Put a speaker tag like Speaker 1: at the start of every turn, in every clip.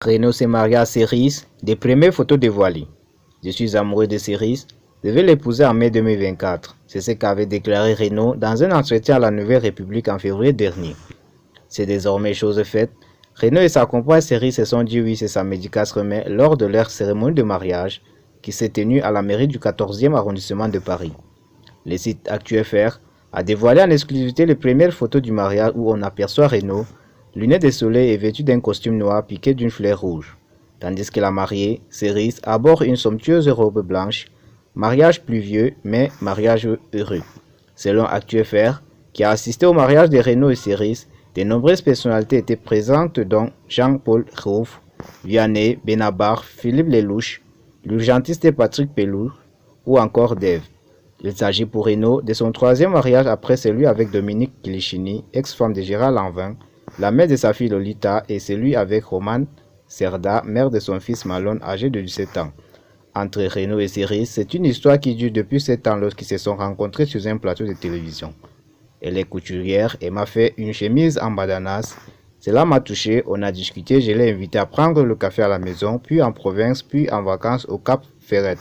Speaker 1: Renaud s'est marié à Cerise, des premières photos dévoilées. Je suis amoureux de Cerise, je vais l'épouser en mai 2024. C'est ce qu'avait déclaré Renaud dans un entretien à la Nouvelle République en février dernier. C'est désormais chose faite. Renaud et sa compagne Cerise se sont dit oui ce samedi 4 mai lors de leur cérémonie de mariage qui s'est tenue à la mairie du 14e arrondissement de Paris. Le site ActuFR a dévoilé en exclusivité les premières photos du mariage où on aperçoit Renaud, lunettes de soleil et vêtu d'un costume noir piqué d'une fleur rouge, tandis que la mariée, Cerise, aborde une somptueuse robe blanche. Mariage pluvieux, mais mariage heureux. Selon ActuFR, qui a assisté au mariage de Renaud et Cerise, de nombreuses personnalités étaient présentes dont Jean-Paul Rouff, Vianney Benabar, Philippe Lelouch, l'urgentiste Patrick Pelloux ou encore Dave. Il s'agit pour Renaud de son troisième mariage après celui avec Dominique Kilichini, ex-femme de Gérard Lanvin, la mère de sa fille Lolita, et celui avec Romane Cerda, mère de son fils Malone, âgé de 17 ans. Entre Renaud et Cerise, c'est une histoire qui dure depuis 7 ans lorsqu'ils se sont rencontrés sur un plateau de télévision. Elle est couturière et m'a fait une chemise en badanas. Cela m'a touché, on a discuté, je l'ai invité à prendre le café à la maison, puis en province, puis en vacances au Cap Ferret,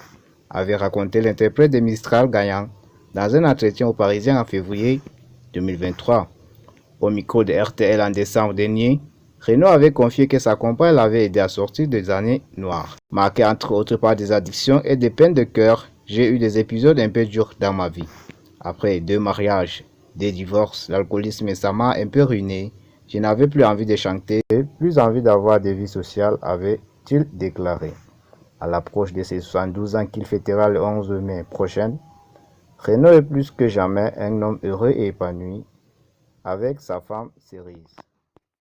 Speaker 1: avait raconté l'interprète de Mistral gagnant dans un entretien aux Parisiens en février 2023. Au micro de RTL en décembre dernier, Renaud avait confié que sa compagne l'avait aidé à sortir des années noires. Marqué entre autres par des addictions et des peines de cœur, j'ai eu des épisodes un peu durs dans ma vie. Après 2 mariages, des divorces, l'alcoolisme et ça m'a un peu ruiné. Je n'avais plus envie de chanter, plus envie d'avoir des vies sociales, avait-il déclaré. À l'approche de ses 72 ans qu'il fêtera le 11 mai prochain, Renaud est plus que jamais un homme heureux et épanoui avec sa femme Cerise.